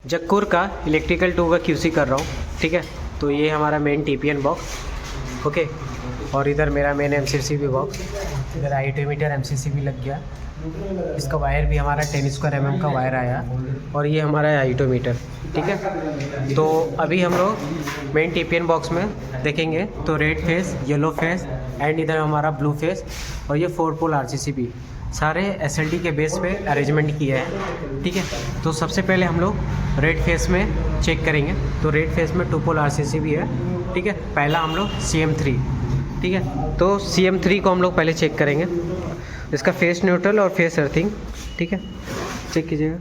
जक्कुर का इलेक्ट्रिकल 2 का QC कर रहा हूँ। ठीक है, तो ये हमारा मेन TPN बॉक्स। ओके, और इधर मेरा मेन MCCB बॉक्स, इधर आइटोमीटर MCCB लग गया। इसका वायर भी हमारा 10 स्क्वायर mm का वायर आया, और ये हमारा है आइटोमीटर। ठीक है, तो अभी हम लोग मेन TPN बॉक्स में देखेंगे तो red face, yellow face and इधर हमारा ब्लू फेस, और ये 4 पोल RCCB सारे SLD के बेस पे अरेंजमेंट किया है। ठीक है, तो सबसे पहले हम लोग रेड फेस में चेक करेंगे। तो रेड फेस में 2 पोल RCCB है। ठीक है, पहला हम लोग CM3। ठीक है, तो CM3 को हम लोग पहले चेक करेंगे, इसका फेस न्यूट्रल और फेस अर्थिंग। ठीक है, चेक कीजिएगा।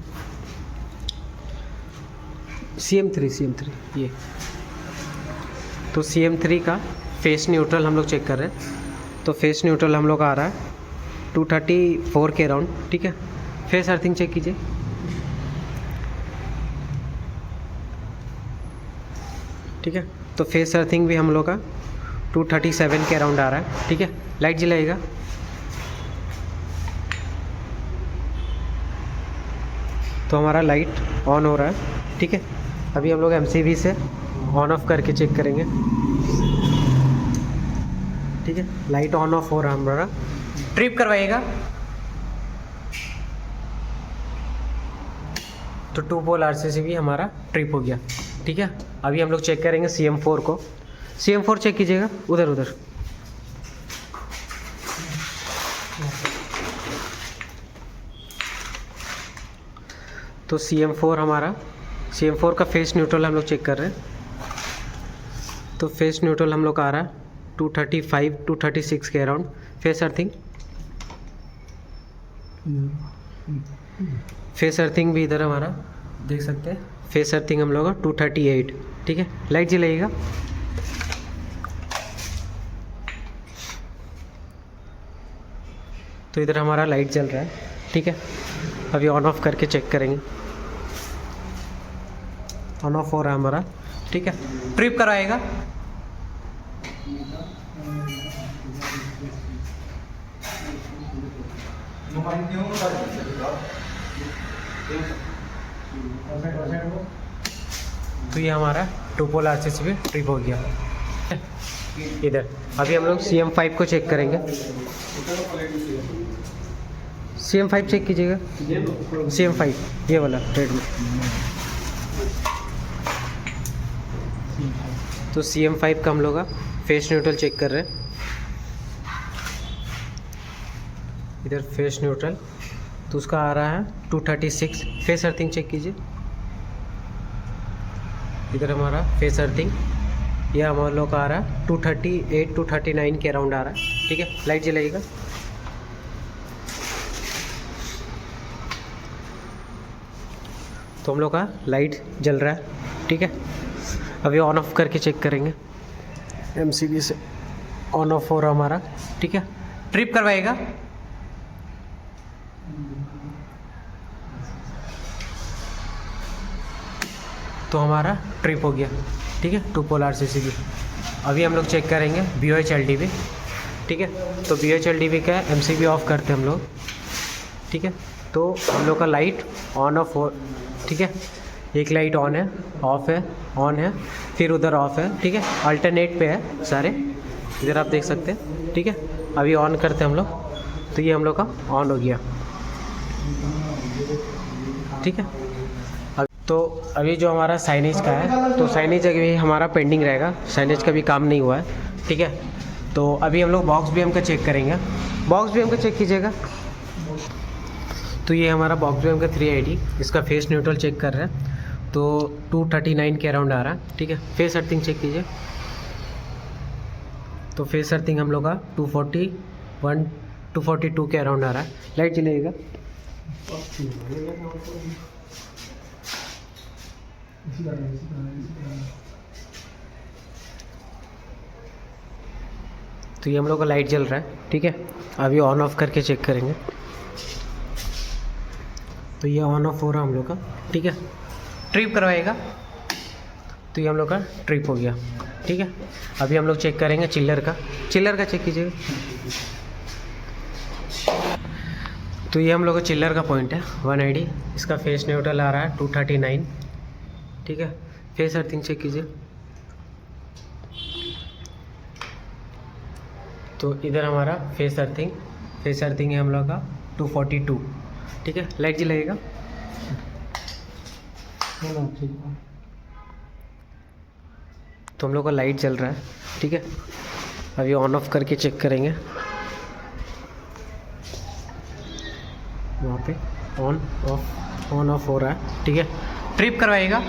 CM3 ये, तो CM3 का फेस न्यूट्रल हम लोग चेक कर रहे हैं। तो फेस न्यूट्रल हम लोग का आ रहा है 234 के अराउंड। ठीक है, फेस अर्थिंग चेक कीजिए। ठीक है, तो फेस अर्थिंग भी हम लोग का 237 के अराउंड आ रहा है। ठीक है, लाइट जलाइएगा। तो हमारा लाइट ऑन हो रहा है। ठीक है, अभी हम लोग MCB से ऑन ऑफ करके चेक करेंगे। ठीक है, लाइट ऑन ऑफ हो रहा है हमारा। ट्रिप करवाइएगा। तो 2 पोल RCCB हमारा ट्रिप हो गया। ठीक है, अभी हम लोग चेक करेंगे CM4 को। CM4 चेक कीजिएगा, उधर। तो CM4 का फेस न्यूट्रल हम लोग चेक कर रहे हैं। तो फेस न्यूट्रल हम लोग का आ रहा है 235 236 के अराउंड। फेस अर्थिंग भी इधर हमारा देख सकते हैं। फेस अर्थिंग हम लोग का 238। ठीक है, लाइट जलाइएगा। तो इधर हमारा लाइट जल रहा है। ठीक है, अभी ऑन ऑफ करके चेक करेंगे। ऑन ऑफ हो रहा है हमारा। ठीक है, ट्रिप कराएगा। तो ये हमारा 2 पोल RCCB ट्रिप हो गया। इधर अभी हम लोग CM5 को चेक करेंगे। CM5 चेक कीजिएगा। CM5 ये वाला रेड में। तो CM5 का हम लोग का फेस न्यूट्रल चेक कर रहे हैं। इधर फेस न्यूट्रल तो उसका आ रहा है 236। फेस अर्थिंग चेक कीजिए। इधर हमारा फेस अर्थिंग ये हम लोग का आ रहा है 238 239 के अराउंड आ रहा है। ठीक है, लाइट जलाइएगा। तो हम लोग का लाइट जल रहा है। ठीक है, अभी ऑन ऑफ करके चेक करेंगे। MCB से ऑन ऑफ हो रहा हमारा। ठीक है, ट्रिप करवाएगा। तो हमारा ट्रिप हो गया। ठीक है, 2 पोल RCCB। अभी हम लोग चेक करेंगे BOH LDB। ठीक है, तो BOH LDB का MCB ऑफ करते हैं हम लोग। ठीक है, तो हम लोग का लाइट ऑन ऑफ हो। ठीक है, एक लाइट ऑन है, ऑफ है, ऑन है, फिर उधर ऑफ है। ठीक है, अल्टरनेट पे है सारे, इधर आप देख सकते हैं। ठीक है, अभी ऑन करते हैं हम लोग। तो ये हम लोग का ऑन हो गया। ठीक है, तो अभी जो हमारा साइनेज का है, तो साइनेज अभी हमारा पेंडिंग रहेगा। साइनेज का भी काम नहीं हुआ है। ठीक है, तो अभी हम लोग बॉक्स BM का चेक करेंगे। बॉक्स BM का चेक कीजिएगा। तो ये हमारा बॉक्स BM का 380, इसका फेस न्यूट्रल चेक कर रहे हैं। तो 239 के अराउंड आ रहा है। ठीक है, फेस अर्थिंग चेक कीजिए। तो फेस अर्थिंग हम लोग का 241 242 के अराउंड आ रहा है। लाइट जलाइएगा। तो ये हम लोग का लाइट जल रहा है। ठीक है, अभी ऑन ऑफ करके चेक करेंगे। तो ये ऑन ऑफ हो रहा है हम लोग का। ठीक है, ट्रिप करवाएगा। तो ये हम लोग का ट्रिप हो गया। ठीक है, अभी हम लोग चेक करेंगे चिल्लर का चेक कीजिएगा। तो ये हम लोग का चिल्लर का पॉइंट है 180। इसका फेस न्यूट्रल आ रहा है 239। ठीक है। फेस अर्थिंग चेक कीजिए। तो इधर हमारा फेस अर्थिंग है हम लोग का 242, ठीक है। लाइट जलाइएगा। तो हम लोग का लाइट जल रहा है, ठीक है। अभी ऑन ऑफ करके चेक करेंगे। वहाँ पे ऑन ऑफ हो रहा है, ठीक है। ट्रिप करवाइएगा।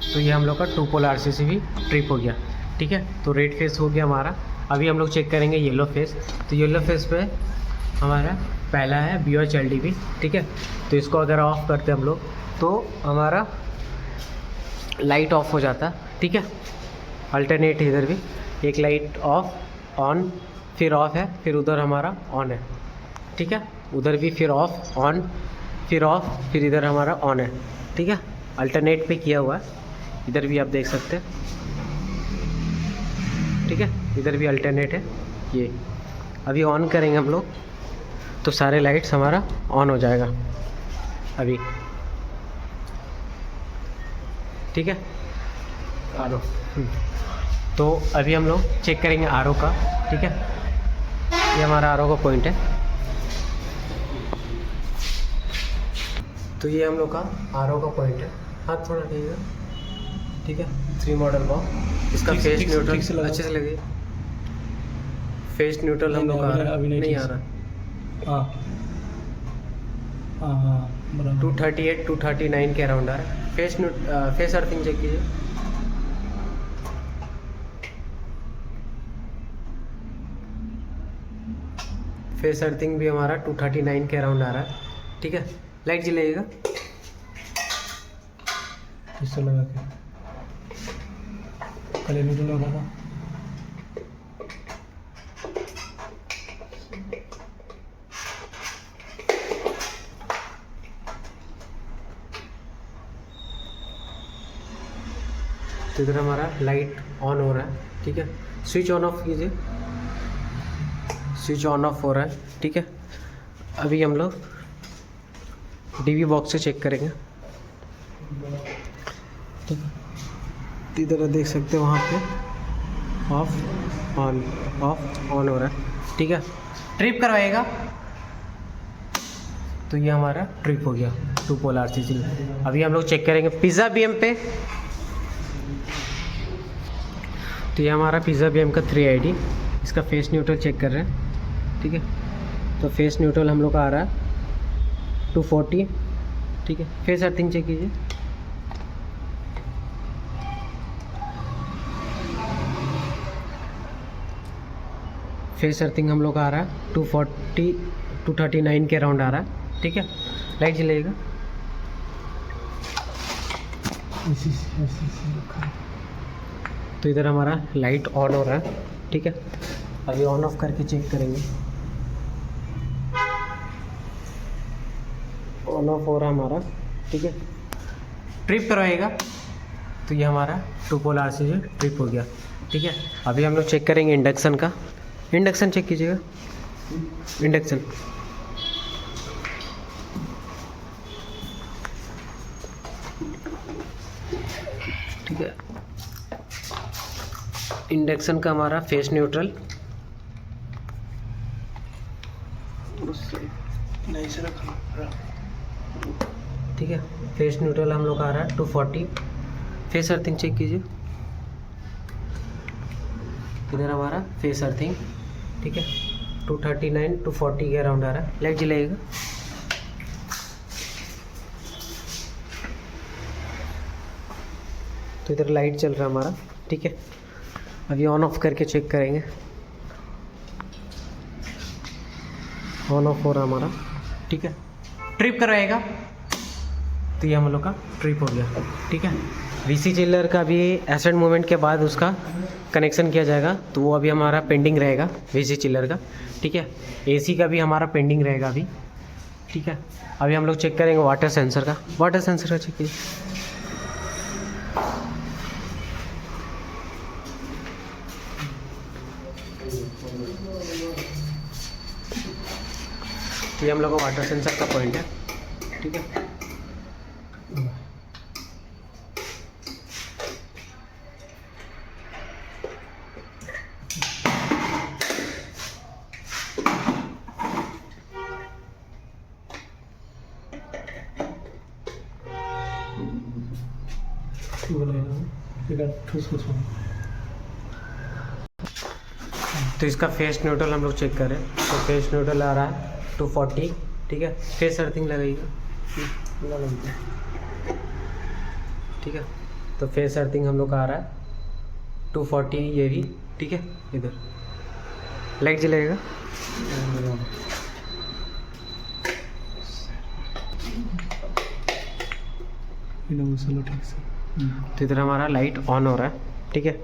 तो ये हम लोग का 2 पोल RCC भी ट्रिप हो गया, ठीक है। तो रेड फेस हो गया हमारा। अभी हम लोग चेक करेंगे येलो फेस। तो येलो फेस पे हमारा पहला है BOH LDB, ठीक है। तो इसको अगर ऑफ करते हम लोग तो हमारा लाइट ऑफ हो जाता, ठीक है। अल्टरनेट इधर भी एक लाइट ऑफ ऑन फिर ऑफ है, फिर उधर हमारा ऑन है, ठीक है। उधर भी फिर ऑफ ऑन फिर ऑफ फिर इधर हमारा ऑन है, ठीक है। अल्टरनेट पे किया हुआ है। इधर भी आप देख सकते हैं, ठीक है। इधर भी अल्टरनेट है। ये अभी ऑन करेंगे हम लोग तो सारे लाइट्स हमारा ऑन हो जाएगा अभी, ठीक है। RO तो अभी हम लोग चेक करेंगे RO का, ठीक है। ये हमारा RO का पॉइंट है। तो ये हम लोग का RO का पॉइंट है। हाथ थोड़ा ठीक है, ठीक है। 3 मॉडल बॉक्स, इसका फेस न्यूट्रल अच्छे से लगे। फेस न्यूट्रल हम लोग का अभी नहीं आ रहा। हाँ 238 239 के अराउंड आ रहा है। फेस अर्थिंग चेक कीजिए। फेस अर्थिंग भी हमारा 239 के अराउंड आ रहा है, ठीक है। लाइट जलाइएगा। इससे लगा के कल न्यूट्रल लगा था। तो इधर हमारा लाइट ऑन हो रहा है, ठीक है। स्विच ऑन ऑफ कीजिए। स्विच ऑन ऑफ हो रहा है, ठीक है। अभी हम लोग DB बॉक्स से चेक करेंगे, ठीक है। इधर देख सकते हैं वहाँ पे ऑफ ऑन हो रहा है, ठीक है। ट्रिप करवाएगा। तो ये हमारा ट्रिप हो गया 2 पोल RCC। अभी हम लोग चेक करेंगे पिज़्ज़ा BM पे। तो ये हमारा पिज़्ज़ा BM का 3ID। इसका फेस न्यूट्रल चेक कर रहे हैं, ठीक है। तो फेस न्यूट्रल हम लोग का आ रहा है 240, ठीक है। फेस अर्थिंग चेक कीजिए। फेस अर्थिंग हम लोग का आ रहा है 240 239 के अराउंड आ रहा है, ठीक है। लाइट जलाइएगा। तो इधर हमारा लाइट ऑन हो रहा है, ठीक है। अभी ऑन ऑफ करके चेक करेंगे। ऑन ऑफ हो रहा है हमारा, ठीक है। ट्रिप करवाएगा। तो ये हमारा 2 पोल RCC ट्रिप हो गया, ठीक है। अभी हम लोग चेक करेंगे इंडक्शन का। इंडक्शन चेक कीजिएगा। इंडक्शन ठीक है। इंडक्शन का हमारा फेस न्यूट्रल ठीक है। फेस न्यूट्रल हम लोग का आ रहा है 240। फेस अर्थिंग चेक कीजिए। इधर हमारा फेस अर्थिंग, ठीक है। 239 240 के अराउंड आ रहा है। लाइट जलाइएगा। तो इधर लाइट चल रहा है हमारा, ठीक है। अभी ऑन ऑफ करके चेक करेंगे। ऑन ऑफ हो रहा है हमारा, ठीक है। ट्रिप करवाएगा। तो ये हम लोग का ट्रिप हो गया, ठीक है। VC चिल्लर का भी एसिड मूवमेंट के बाद उसका कनेक्शन किया जाएगा, तो वो अभी हमारा पेंडिंग रहेगा VC चिल्लर का, ठीक है। AC का भी हमारा पेंडिंग रहेगा अभी, ठीक है। अभी हम लोग चेक करेंगे वाटर सेंसर का। वाटर सेंसर का चेक कीजिए। तो ये हम लोग का वाटर सेंसर का पॉइंट है, ठीक है। तो इसका फेस न्यूट्रल हम लोग चेक करें, तो फेस न्यूट्रल आ रहा है 240, ठीक है। फेस अर्थिंग लगाइएगा, ठीक है। तो फेस अर्थिंग हम लोग का आ रहा है 240, ये भी ठीक है। इधर लाइट जलेगा, ठीक से। तो इधर हमारा लाइट ऑन हो रहा है, ठीक है।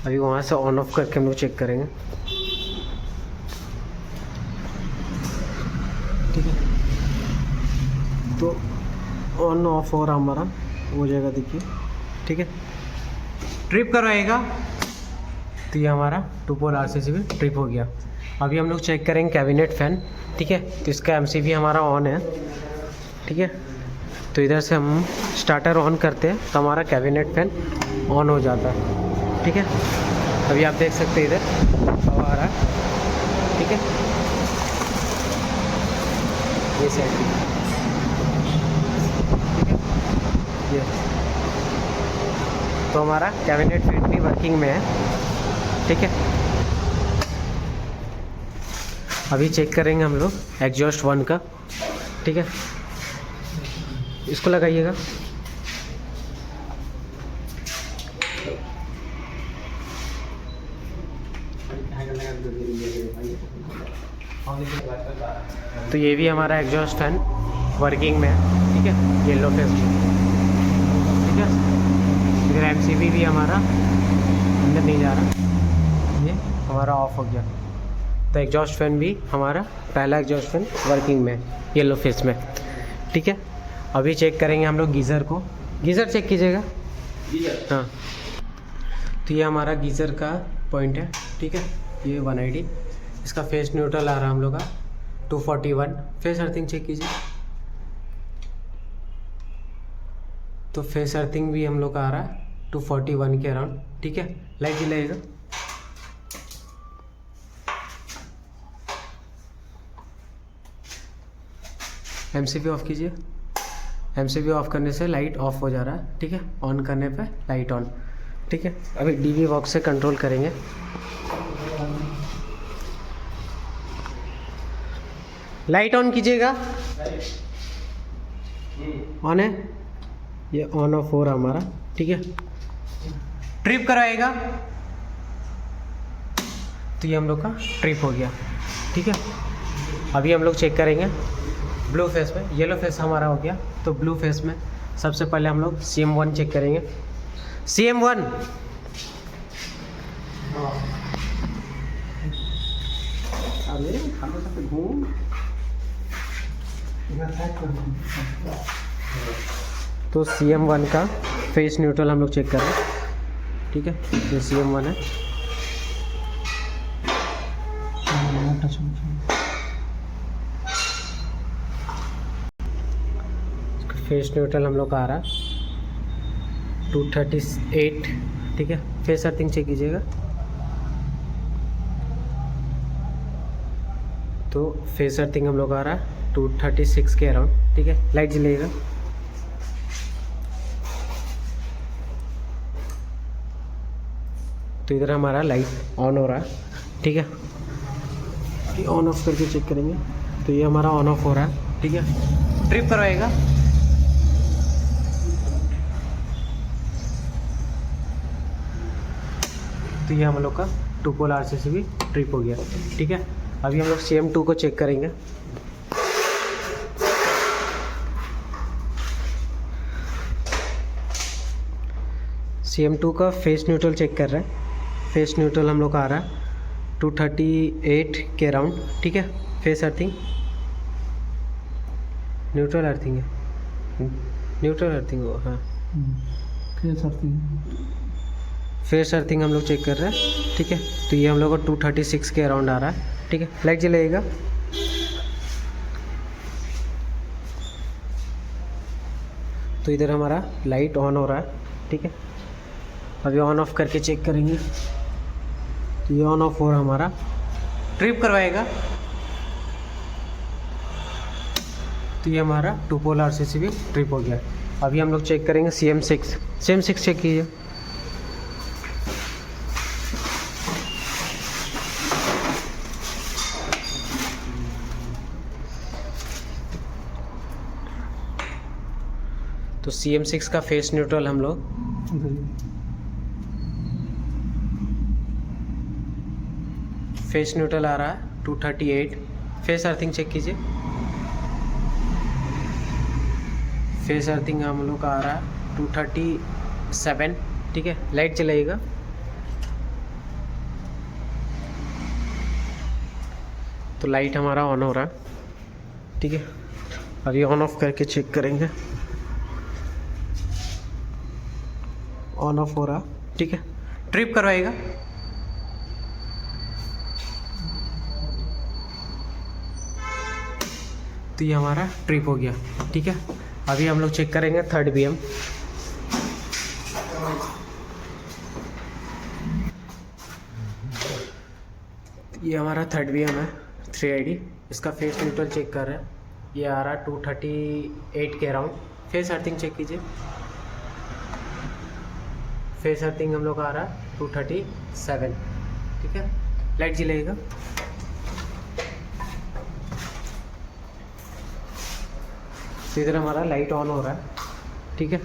अभी वहाँ से ऑन ऑफ करके हम लोग चेक करेंगे, ठीक है। तो ऑन ऑफ हो रहा हमारा हो जाएगा, देखिए, ठीक है। ट्रिप करवाएगा तो ये हमारा 2 पोल RCCB ट्रिप हो गया। अभी हम लोग चेक करेंगे कैबिनेट फ़ैन, ठीक है। तो इसका MCB हमारा ऑन है, ठीक है। तो इधर से हम स्टार्टर ऑन करते हैं तो हमारा कैबिनेट फ़ैन ऑन हो जाता है, ठीक है। अभी आप देख सकते हैं इधर हवा आ रहा है, ठीक है। ये साइड, ठीक है, ये। तो हमारा कैबिनेट फ़ैन भी वर्किंग में है, ठीक है। अभी चेक करेंगे हम लोग एग्जॉस्ट 1 का, ठीक है। इसको लगाइएगा, तो ये भी हमारा एग्जॉस्ट फैन वर्किंग में है, ठीक है। येलो फेस, ठीक है। इधर MCB भी हमारा अंदर नहीं जा रहा, ये हमारा ऑफ हो गया। तो एग्जॉस्ट फैन भी हमारा पहला एग्जॉस्ट फैन वर्किंग में है, येलो फेस में, ठीक है। अभी चेक करेंगे हम लोग गीज़र को। गीज़र चेक कीजिएगा, हाँ। तो ये हमारा गीज़र का पॉइंट है, ठीक है। ये 180, इसका फेस न्यूट्रल आ रहा है हम लोग का 241। फेस अर्थिंग चेक कीजिए, तो फेस अर्थिंग भी हम लोग का आ रहा है 241 के अराउंड, ठीक है। लाइट जलाइएगा, MCB ऑफ कीजिए। MCB ऑफ करने से लाइट ऑफ हो जा रहा है, ठीक है। ऑन करने पे लाइट ऑन, ठीक है। अभी DB बॉक्स से कंट्रोल करेंगे, लाइट ऑन कीजिएगा, ऑन है, ये ऑन ऑफ हो रहा हमारा, ठीक है। ट्रिप कराएगा तो ये हम लोग का ट्रिप हो गया, ठीक है। अभी हम लोग चेक करेंगे ब्लू फेस में। येलो फेस हमारा हो गया, तो ब्लू फेस में सबसे पहले हम लोग CM1 चेक करेंगे। CM1 तो CM1 का फेस न्यूट्रल हम लोग चेक कर रहे हैं, ठीक है। ये CM1 है, फेस न्यूट्रल हम लोग का आ रहा है 238, ठीक है। फेस अर्थिंग चेक कीजिएगा, तो फेस अर्थिंग हम लोग का आ रहा है 236 के अराउंड, ठीक है। लाइट जलेगा, तो इधर हमारा लाइट ऑन हो रहा है, ठीक है। ऑन ऑफ करके चेक करेंगे, तो ये हमारा ऑन ऑफ हो रहा है, ठीक है। ट्रिप करवाएगा, तो ये हम लोग का 2 पोल RCCB ट्रिप हो गया, ठीक है। अभी हम लोग CM2 को चेक करेंगे। CM2 का फेस न्यूट्रल चेक कर रहे हैं। फेस न्यूट्रल हम लोग का आ रहा है 238 के अराउंड, ठीक है। फेस अर्थिंग, न्यूट्रल अर्थिंग है, न्यूट्रल अर्थिंग हो, हाँ। फेस अर्थिंग, फेस अर्थिंग हम लोग चेक कर रहे हैं, ठीक है। तो ये हम लोग को 236 के अराउंड आ रहा है, ठीक है। लाइट जलाइएगा, तो इधर हमारा लाइट ऑन हो रहा है, ठीक है। अभी ऑन ऑफ करके चेक करेंगे। तो ये ऑन ऑफ हो रहा हमारा, ट्रिप करवाएगा। तो ये हमारा 2 पोल RCC भी ट्रिप हो गया। अभी हम लोग चेक करेंगे CM6 चेक कीजिए। तो CM6 का फेस न्यूट्रल हम लोग फेस न्यूट्रल आ रहा है 238। फेस अर्थिंग चेक कीजिए। फेस अर्थिंग हम लोग का आ रहा है 237, ठीक है। लाइट चलाइएगा। तो लाइट हमारा ऑन हो रहा है, ठीक है। अभी ऑन ऑफ करके चेक करेंगे। ऑन ऑफ हो रहा, ठीक है। ट्रिप करवाएगा। तो ये हमारा ट्रिप हो गया, ठीक है। अभी हम लोग चेक करेंगे 3rd BM। ये हमारा 3rd BM है 3ID। इसका फेस न्यूट्रल चेक कर रहे हैं। ये आ रहा 238 के अराउंड। फेस अर्थिंग चेक कीजिए। फेस अर्थिंग हम लोग का आ रहा है 237, ठीक है। लाइट जलेगा। तो इधर हमारा लाइट ऑन हो रहा है, ठीक है।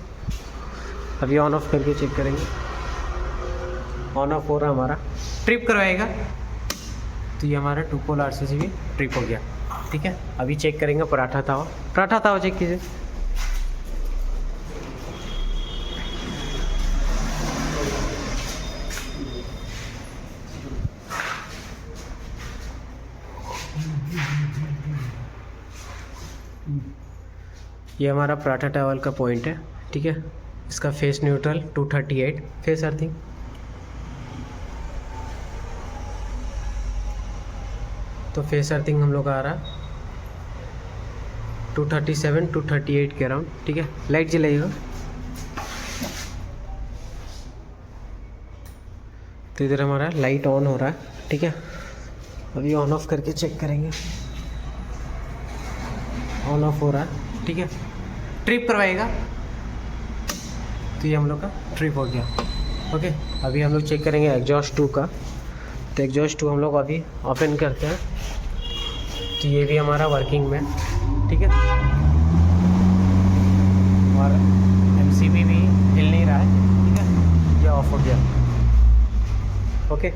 अभी ऑन ऑफ करके चेक करेंगे। ऑन ऑफ हो रहा हमारा, ट्रिप करवाएगा। तो ये हमारा 2 पोल RCC भी ट्रिप हो गया, ठीक है। अभी चेक करेंगे पराठा तावा चेक कीजिए। ये हमारा पराठा टावल का पॉइंट है, ठीक है। इसका फेस न्यूट्रल 238। Face earthing. तो फेस अर्थिंग हम लोग का आ रहा 237 238 के अराउंड, ठीक है। लाइट जलाइएगा। तो इधर हमारा लाइट ऑन हो रहा है, ठीक है। अभी ऑन ऑफ करके चेक करेंगे। ऑन ऑफ हो रहा है, ठीक है। ट्रिप करवाएगा। तो ये हम लोग का ट्रिप हो गया, ओके। अभी हम लोग चेक करेंगे एग्जॉस्ट 2 का। तो एग्जॉस्ट 2 हम लोग अभी ओपन करते हैं। तो ये भी हमारा वर्किंग में, ठीक है। और MCB भी हिल नहीं रहा है, ठीक है। ये ऑफ हो गया, ओके।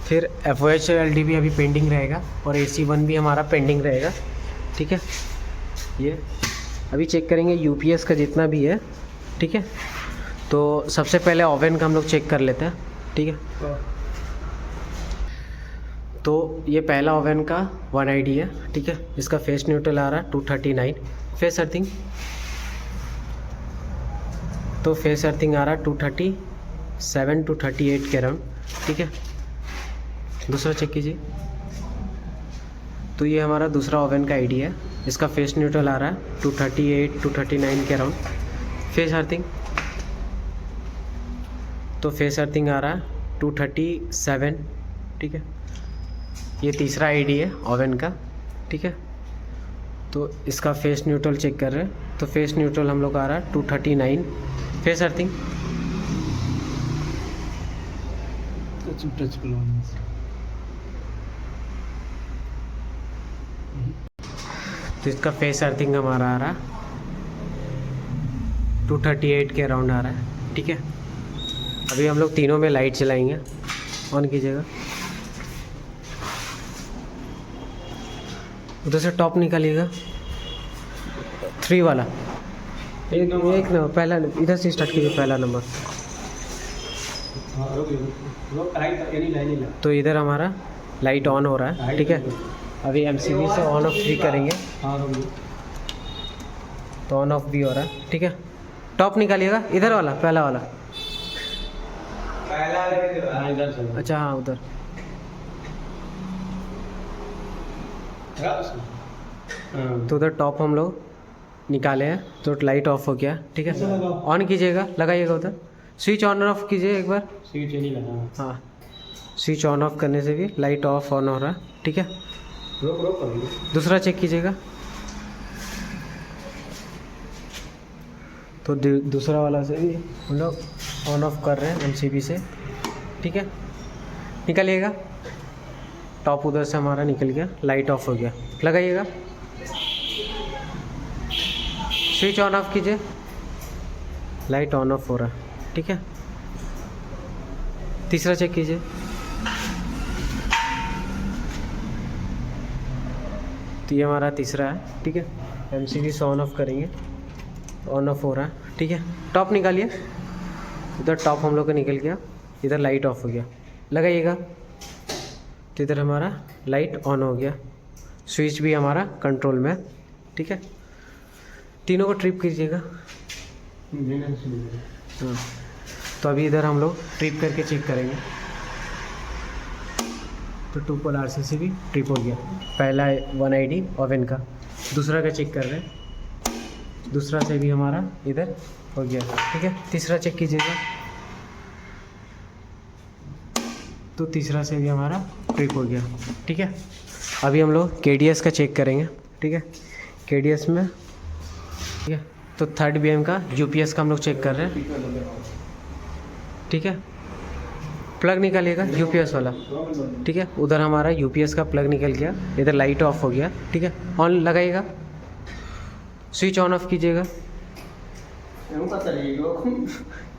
फिर FOH LDB अभी पेंडिंग रहेगा और AC1 भी हमारा पेंडिंग रहेगा, ठीक है। ये अभी चेक करेंगे UPS का जितना भी है, ठीक है। तो सबसे पहले ओवन का हम लोग चेक कर लेते हैं, ठीक है। तो ये पहला ओवन का 1ID है, ठीक है। इसका फेस न्यूट्रल आ रहा है 239। Face earthing. तो फेस अर्थिंग आ रहा है 237 238 के अराउंड, ठीक है। दूसरा चेक कीजिए। तो ये हमारा दूसरा ओवन का ID है। इसका फेस न्यूट्रल आ रहा है 238 239 के अराउंड। Face earthing. तो फेस अर्थिंग आ रहा है 237, ठीक है। ये तीसरा ID है ओवन का, ठीक है। तो इसका फेस न्यूट्रल चेक कर रहे हैं। तो फेस न्यूट्रल हम लोग आ रहा है 239। Face earthing. तो इसका फेस अर्थिंग हमारा आ रहा 238 के अराउंड आ रहा है, ठीक है। अभी हम लोग तीनों में लाइट चलाएंगे। ऑन कीजिएगा। उधर से टॉप निकालिएगा, 3 वाला। एक नंबर पहला, इधर से स्टार्ट कीजिए, पहला नंबर। तो इधर हमारा लाइट ऑन हो रहा है, ठीक है। अभी MCB से ऑन ऑफ भी करेंगे। तो ऑन ऑफ भी हो रहा है, ठीक है। टॉप निकालिएगा, इधर वाला, पहला वाला। अच्छा हाँ, उधर। तो उधर टॉप हम लोग निकाले हैं तो लाइट ऑफ हो गया, ठीक है। ऑन कीजिएगा, लगाइएगा उधर, स्विच ऑन ऑफ कीजिए एक बार। स्विच नहीं लगा। हाँ, स्विच ऑन ऑफ करने से भी लाइट ऑफ ऑन हो रहा है, ठीक है। रोक करिए। दूसरा चेक कीजिएगा। तो दूसरा वाला से भी हम लोग ऑन ऑफ कर रहे हैं एमसीबी से, ठीक है। निकालिएगा, टॉप उधर से हमारा निकल गया, लाइट ऑफ हो गया। लगाइएगा, स्विच ऑन ऑफ कीजिए, लाइट ऑन ऑफ हो रहा है, ठीक है। तीसरा चेक कीजिए। तो ये हमारा तीसरा है, ठीक है। एमसीबी से ऑन ऑफ करेंगे, ऑन ऑफ हो रहा है, ठीक है। टॉप निकालिए, इधर टॉप हम लोग का निकल गया, इधर लाइट ऑफ हो गया। लगाइएगा, तो इधर हमारा लाइट ऑन हो गया, स्विच भी हमारा कंट्रोल में, ठीक है। तीनों को ट्रिप कीजिएगा। हाँ, तो अभी इधर हम लोग ट्रिप करके चेक करेंगे। तो 2 पोल आरसीसी भी ट्रिप हो गया, पहला 1 आईडी ओवन का। दूसरा का चेक कर रहे हैं, दूसरा से भी हमारा इधर हो गया, ठीक है। तीसरा चेक कीजिएगा, तो तीसरा से भी हमारा ट्रिप हो गया, ठीक है। अभी हम लोग केडीएस का चेक करेंगे, ठीक है। केडीएस में, ठीक है, तो 3rd BM का यूपीएस का हम लोग चेक कर रहे हैं, ठीक है। प्लग निकालिएगा यूपीएस वाला, ठीक है। उधर हमारा यूपीएस का प्लग निकल गया, इधर लाइट ऑफ हो गया, ठीक है। ऑन लगाइएगा, स्विच ऑन ऑफ कीजिएगा,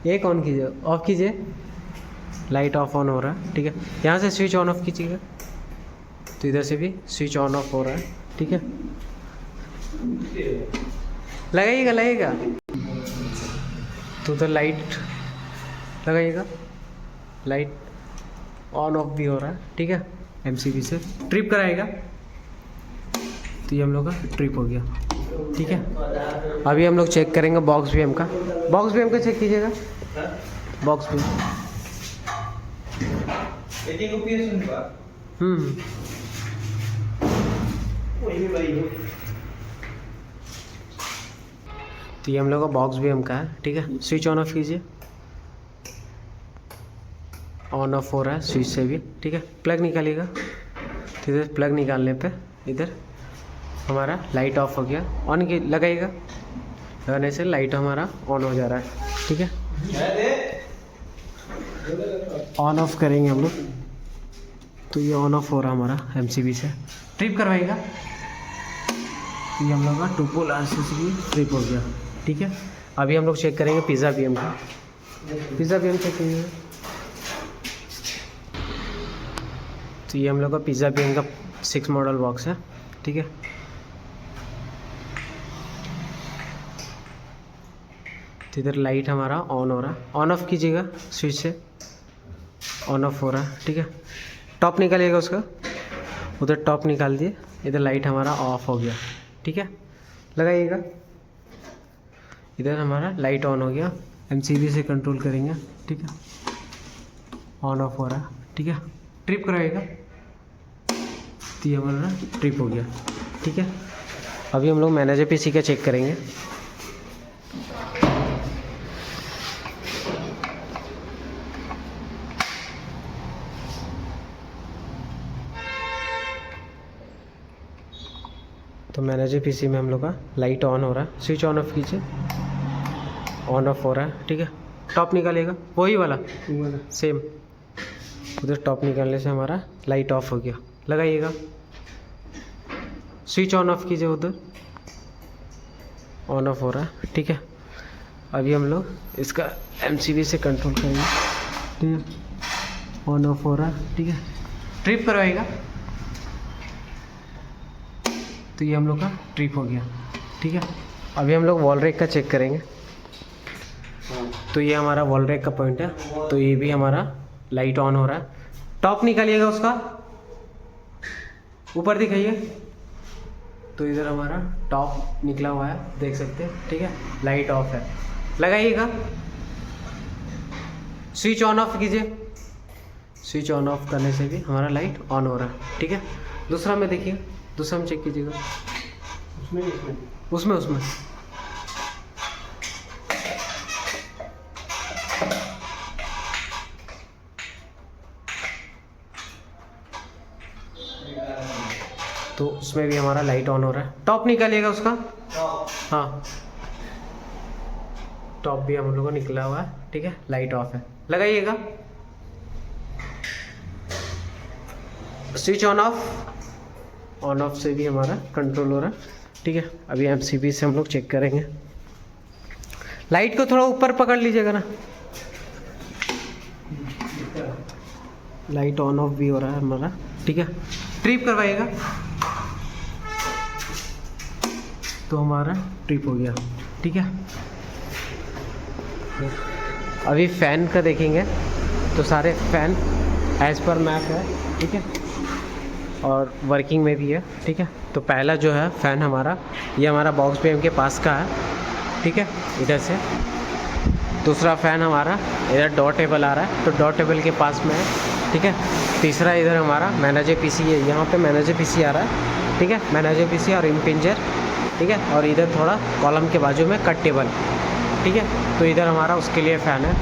एक ऑन कीजिए, ऑफ कीजिए, लाइट ऑफ ऑन हो रहा है, ठीक है। यहाँ से स्विच ऑन ऑफ कीजिएगा, तो इधर से भी स्विच ऑन ऑफ हो रहा है, ठीक है। लगाइएगा, तो उधर लाइट लगाइएगा, लाइट ऑन ऑफ भी हो रहा है, ठीक है। एमसीबी से ट्रिप कराएगा, तो ये हम लोग का ट्रिप हो गया, ठीक है। अभी हम लोग चेक करेंगे बॉक्स बीएम का। बॉक्स बीएम का चेक कीजिएगा, बॉक्स बीएम। तो ये हम लोग का बॉक्स भी हमका है, ठीक है। स्विच ऑन ऑफ कीजिए, ऑन ऑफ हो रहा है स्विच से भी, ठीक है। प्लग निकालिएगा, तो इधर प्लग निकालने पे इधर हमारा लाइट ऑफ हो गया। ऑन की लगाइएगा, लगाने से लाइट हमारा ऑन हो जा रहा है, ठीक है। ऑन ऑफ करेंगे हम लोग, तो ये ऑन ऑफ हो रहा है हमारा एमसीबी से। ट्रिप करवाइएगा, ये हम लोग का 2 पोल आरसीसी भी ट्रिप हो गया, ठीक है। अभी हम लोग चेक करेंगे पिज़्ज़ा बीएम का। पिज़्ज़ा बीएम चेक कीजिएगा, तो ये हम लोग का पिज़्ज़ा बीएम का 6 मॉडल बॉक्स है, ठीक है। तो इधर लाइट हमारा ऑन हो रहा है, ऑन ऑफ कीजिएगा स्विच से, ऑन ऑफ हो रहा है, ठीक है। टॉप निकालिएगा उसका, उधर टॉप निकाल दिए, इधर लाइट हमारा ऑफ हो गया, ठीक है। लगाइएगा, इधर हमारा लाइट ऑन हो गया, एमसीबी से कंट्रोल करेंगे, ठीक है। ऑन ऑफ हो रहा है, ठीक है। ट्रिप कराइएगा, तो ये हमारा ट्रिप हो गया, ठीक है। अभी हम लोग मैनेजर पीसी का चेक करेंगे। तो मैनेजर पीसी में हम लोग का लाइट ऑन हो रहा है, स्विच ऑन ऑफ कीजिए, ऑन ऑफ हो रहा है, ठीक है। टॉप निकालिएगा, वही वाला सेम, उधर टॉप निकालने से हमारा लाइट ऑफ हो गया। लगाइएगा, स्विच ऑन ऑफ कीजिए, उधर ऑन ऑफ हो रहा है, ठीक है। अभी हम लोग इसका एमसीबी से कंट्रोल करेंगे, ठीक है। ऑन ऑफ हो रहा है, ठीक है। ट्रिप करवाइएगा, तो ये हम लोग का ट्रिप हो गया, ठीक है। अभी हम लोग वॉल रैक का चेक करेंगे। तो ये हमारा वॉल रैक का पॉइंट है, तो ये भी हमारा लाइट ऑन हो रहा है। टॉप निकालिएगा उसका, ऊपर दिखाइए, तो इधर हमारा टॉप निकला हुआ है, देख सकते हैं, ठीक है। लाइट ऑफ है, लगाइएगा, स्विच ऑन ऑफ कीजिए, स्विच ऑन ऑफ करने से भी हमारा लाइट ऑन हो रहा है, ठीक है। दूसरा में देखिए, दूसरा में चेक कीजिएगा, उसमें तो उसमें भी हमारा लाइट ऑन हो रहा है। टॉप निकालिएगा उसका, हाँ टॉप भी हम लोगों को निकला हुआ है, ठीक है। लाइट ऑफ है, लगाइएगा। स्विच ऑन ऑफ से भी हमारा कंट्रोल हो रहा है, ठीक है। अभी एमसीबी से हम लोग चेक करेंगे। लाइट को थोड़ा ऊपर पकड़ लीजिएगा ना, लाइट ऑन ऑफ भी हो रहा है हमारा, ठीक है। ट्रिप करवाइएगा, तो हमारा ट्रिप हो गया, ठीक है। अभी फ़ैन का देखेंगे तो सारे फ़ैन एज पर मैप है, ठीक है, और वर्किंग में भी है, ठीक है। तो पहला जो है फ़ैन हमारा, ये हमारा बॉक्स बीएम के पास का है, ठीक है, इधर से। दूसरा फ़ैन हमारा इधर डॉट टेबल आ रहा है, तो डॉट टेबल के पास में है, ठीक है। तीसरा इधर हमारा मैनेजर पीसी है, यहाँ पे मैनेजर पीसी आ रहा है, ठीक है, मैनेजर पीसी और इम्पिंजर, ठीक है। और इधर थोड़ा कॉलम के बाजू में कट टेबल, ठीक है। तो इधर हमारा उसके लिए फ़ैन है।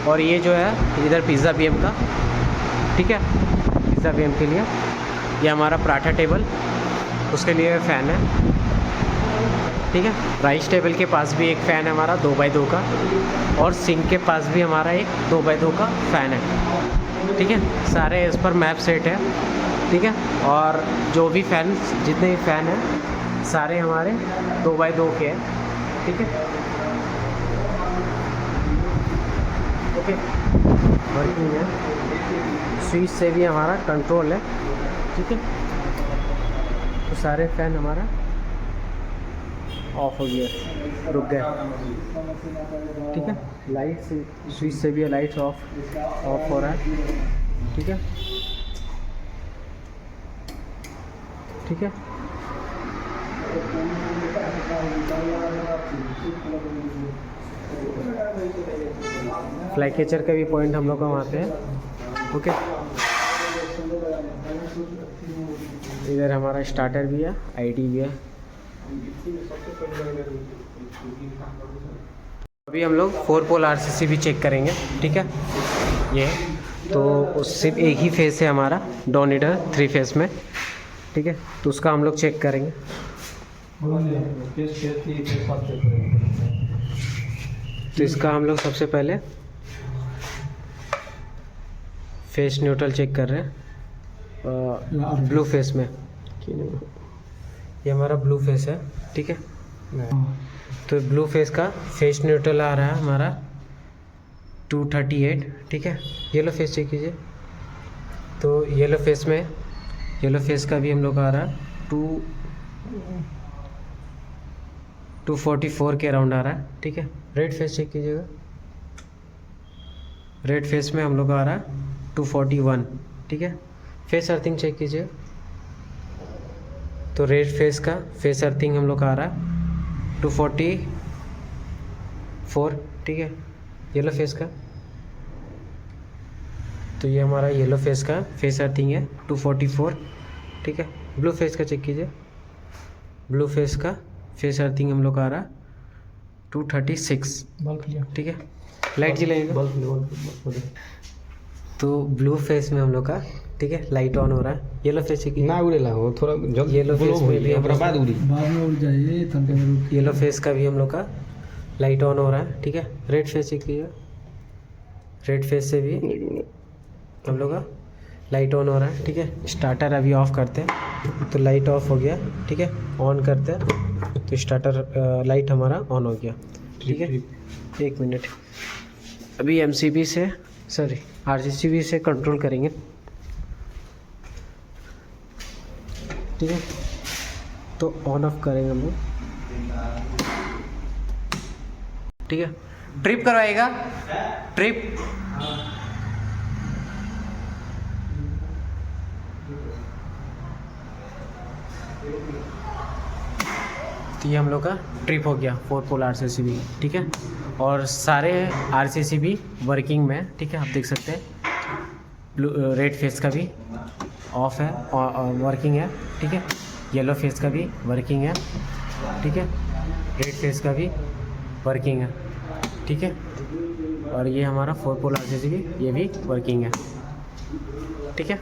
और ये जो है इधर पिज़्ज़ा बीएम का, ठीक है, पिज़्ज़ा बीएम के लिए। ये हमारा पराठा टेबल, उसके लिए फ़ैन है, ठीक है। राइस टेबल के पास भी एक फ़ैन है हमारा 2x2 का, और सिंक के पास भी हमारा एक 2x2 का फ़ैन है, ठीक है। सारे इस पर मैप सेट है, ठीक है। और जो भी फ़ैन, जितने भी फ़ैन हैं सारे हमारे 2x2 के हैं, ठीक है, ओके। वर्किंग है, स्विच से भी हमारा कंट्रोल है, ठीक है। तो सारे फ़ैन हमारा ऑफ हो गया, रुक गया, ठीक है। लाइट से, स्विच से भी लाइट ऑफ हो रहा है, ठीक है, ठीक है। फ्लाई कैचर का भी पॉइंट हम लोग का वहाँ पे है, ओके। इधर हमारा स्टार्टर भी है, आईडी भी है। अभी हम लोग 4 पोल आरसीसी भी चेक करेंगे, ठीक है। ये तो उस सिर्फ एक ही फेस है हमारा डोनेटर 3 फेस में, ठीक है। तो उसका हम लोग चेक करेंगे। तो इसका हम लोग सबसे पहले फेस न्यूट्रल चेक कर रहे हैं ब्लू फेस में। ये हमारा ब्लू फेस है, ठीक है। तो ब्लू फेस का फेस न्यूट्रल आ रहा है हमारा 238, ठीक है। येलो फेस चेक कीजिए। तो येलो फेस में, येलो फेस का भी हम लोग आ रहा है 244 के अराउंड आ रहा है, ठीक है। रेड फेस चेक कीजिएगा। रेड फेस में हम लोग आ रहा है 241, ठीक है। फेस अर्थिंग चेक कीजिए। तो रेड फेस का फेस अर्थिंग हम लोग का आ रहा है 244, ठीक है। येलो फेस का, तो ये हमारा येलो फेस का फेस अर्थिंग है 244, ठीक है। ब्लू फेस का चेक कीजिए। ब्लू फेस का फेस अर्थिंग हम लोग का आ रहा है 236, ठीक है। लाइट जलाइएगा। तो ब्लू फेस में हम लोग का, ठीक है, लाइट ऑन हो रहा है। येलो फेस चेक ना उड़ेला हो थोड़ा जल्दी, येलो फेस में भी बाद उड़ी, बाद में उड़ जाए तंटे में। येलो फेस का भी हम लोग का लाइट ऑन हो रहा है, ठीक है। रेड फेस चेक कीजिए। रेड फेस से भी हम लोग का लाइट ऑन हो रहा है, ठीक है। स्टार्टर अभी ऑफ करते हैं, तो लाइट ऑफ हो गया, ठीक है। ऑन करते हैं तो स्टार्टर लाइट हमारा ऑन हो गया, ठीक है। 1 मिनट, अभी एमसीबी से, सॉरी आरसीसीबी से कंट्रोल करेंगे, ठीक है। तो ऑन ऑफ करेंगे हम लोग, ठीक है। ट्रिप करवाएगा, ट्रिप। तो ये हम लोग का ट्रिप हो गया 4 पोल आरसीसीबी, ठीक है। और सारे आरसीसीबी वर्किंग में, ठीक है। आप देख सकते हैं ब्लू रेड फेस का भी ऑफ है, वर्किंग है, ठीक है। येलो फेस का भी वर्किंग है, ठीक है। रेड फेस का भी वर्किंग है, ठीक है। और ये हमारा 4 पोल आरसीसीबी, ये भी वर्किंग है, ठीक है।